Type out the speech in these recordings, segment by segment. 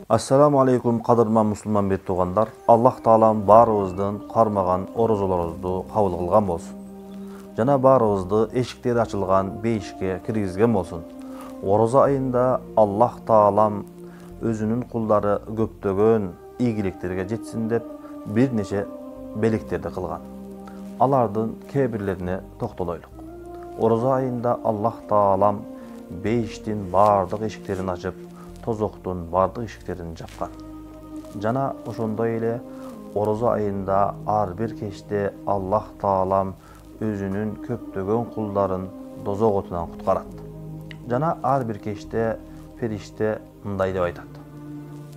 Assalamu alaikum qadırman musulman bir tuğanlar. Allah Taalam barыбыздын кармаган орозолорубузду кабыл кылган болсун. Жана барыбызды эшиктери ачылган бейишке киргизген болсун. Ороза айында Allah Taalam өзүнүн кулдары көптөгөн ийгиликтерге жетсин деп бир нече белектерди кылган. Алардын кээ бирлерине токтолойлук. Ороза айында Allah Taalam бейиштин бардык эшиктерин ачып, тозоктун бардык эшиктерин жапкан. Жана ошондой эле ороза айында ар бир кечте Allah Taalam өзүнүн көптөгөн кулдарын дозок отунан куткарат. Жана ар бир кечте фериште мындай деп айтат: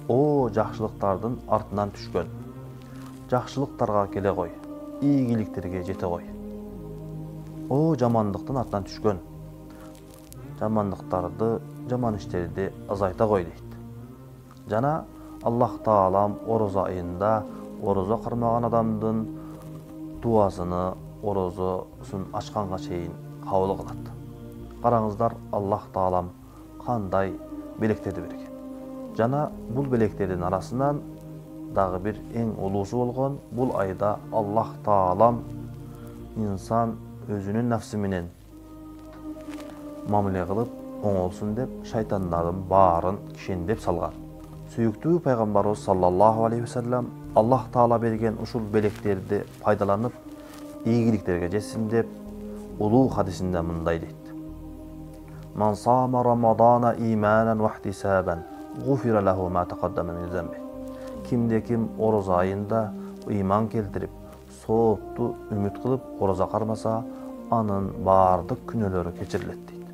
"О жакшылыктардын артынан түшкөн. Жакшылыктарга келе кой, ийгиликтерге жете кой. О жамандыктын артынан түшкөн. Жамандыктарды, жаман иштерди азайта кой" дейт. Жана Allah Taalam ороза айында орозо кармаган адамдын дуасыны орозосун ачканга чейин кабыл кылат. Караңыздар, Allah Taalam кандай белектерди берген. Жана бул белектердин арасынан дагы бир эң улуусу болгон бул айда Allah Taalam инсан өзүнүн нафсы менен мамиле кылып оңолсун деп шайтандардын баарын кишендеп салган. Сүйүктүү пайгамбарыбыз саллаллаху алейхи вассалам Allah Taala берген ушул белектерди пайдаланып ийгиликтерге жетсин деп улуу хадисинде мындай дейт: "Ман сама Рамадана иманан ва ихтисабан, гуфира лаху ма тaqaddama min zambi." Кимде-ким ороза айында ыйман келтирип, соопту үмүт кылып ороза кармаса, анын бардык күнөөлөрү кечирилет дейт.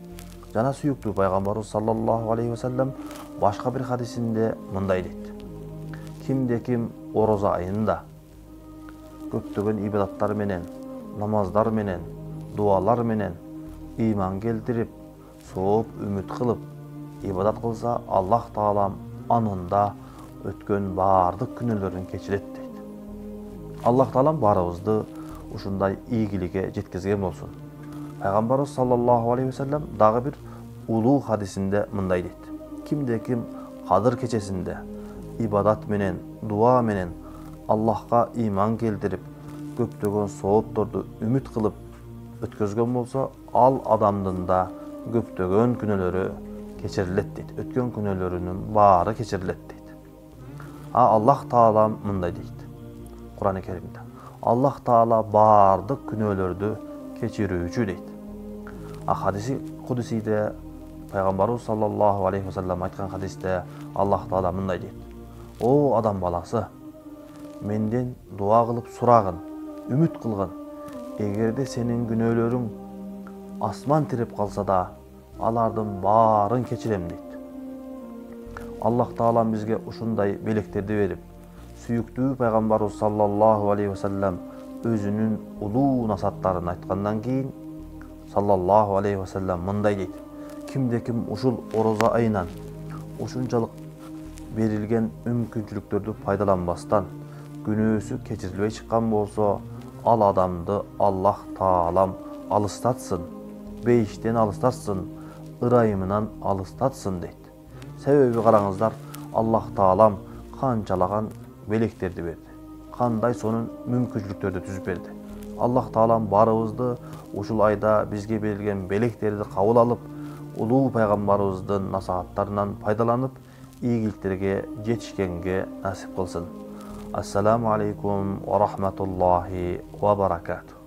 Жана сүйүктүү пайгамбарыбыз саллаллаху алейхи вассалам башка бир хадисинде мындай дейт: "Кимде-ким ороза айында көптөгөн ибадаттар менен, намаздар менен, дуалар менен ыйман келтирип, сооп үмүт кылып ибадат кылса, Allah Taalam анында өткөн бардык күнөөлөрүн кечирет" дейт. Allah Taalam барыбызды ушундай ийгиликке жеткизген болсун. Пайгамбарыбыз саллаллаху алейхи вассалам дагы бир улуу хадисинде мындай дейт: "Кимде-ким Кадыр кечесинде ибадат менен, дуа менен Аллахка ыйман келтирип, көптөгөн соопторду үмүт кылып өткөзгөн болсо, ал адамдын да көптөгөн күнөөлөрү кечирилет" дейт. Өткөн күнөөлөрүнүн баары кечирилет дейт. Allah Taalam мындай дейт Кур'ан-ы Керимде: Allah Taala бардык күнөөлөрдү кечирүүчү дейт. Хадиси кудусиде пайгамбарыбыз саллаллаху алейхи вассалам айткан хадисте Allah Taala мындай дейт: "О адам баласы, менден дуа кылып сурагын, үмүт кылгын. Эгерде сенин күнөөлөрүң асман тирип калса да, алардын баарын кечирем" дейт. Allah Taala бизге ушундай белектерди берип, сүйүктүү пайгамбарыбыз саллаллаху алейхи вассалам өзүнүн улуу насаттарын айткандан кийин саллаллаху алейхи вассалам мындай дейт: "Кимде-ким ушул ороза айынан ушунчалык берилген мүмкүнчүлүктөрдү пайдаланбастан күнөөсү кечирилбей чыккан болсо, ал адамды Allah Taalam алыстатсын, бейиштен алыстатсын, ырайымынан алыстатсын" дейт. Себеби караңыздар, Allah Taalam канчалаган белектерди берди, кандай сонун мүмкүнчүлүктөрдү түзүп берди. Allah Taalam барыбызды ушул айда бизге берилген белектерди кабыл алып, улуу пайгамбарыбыздын насааттарынан пайдаланып, ийгиликтерге жетишкенге насип кылсын. Ассаламу алейкум ва рахматуллахи ва баракатуh.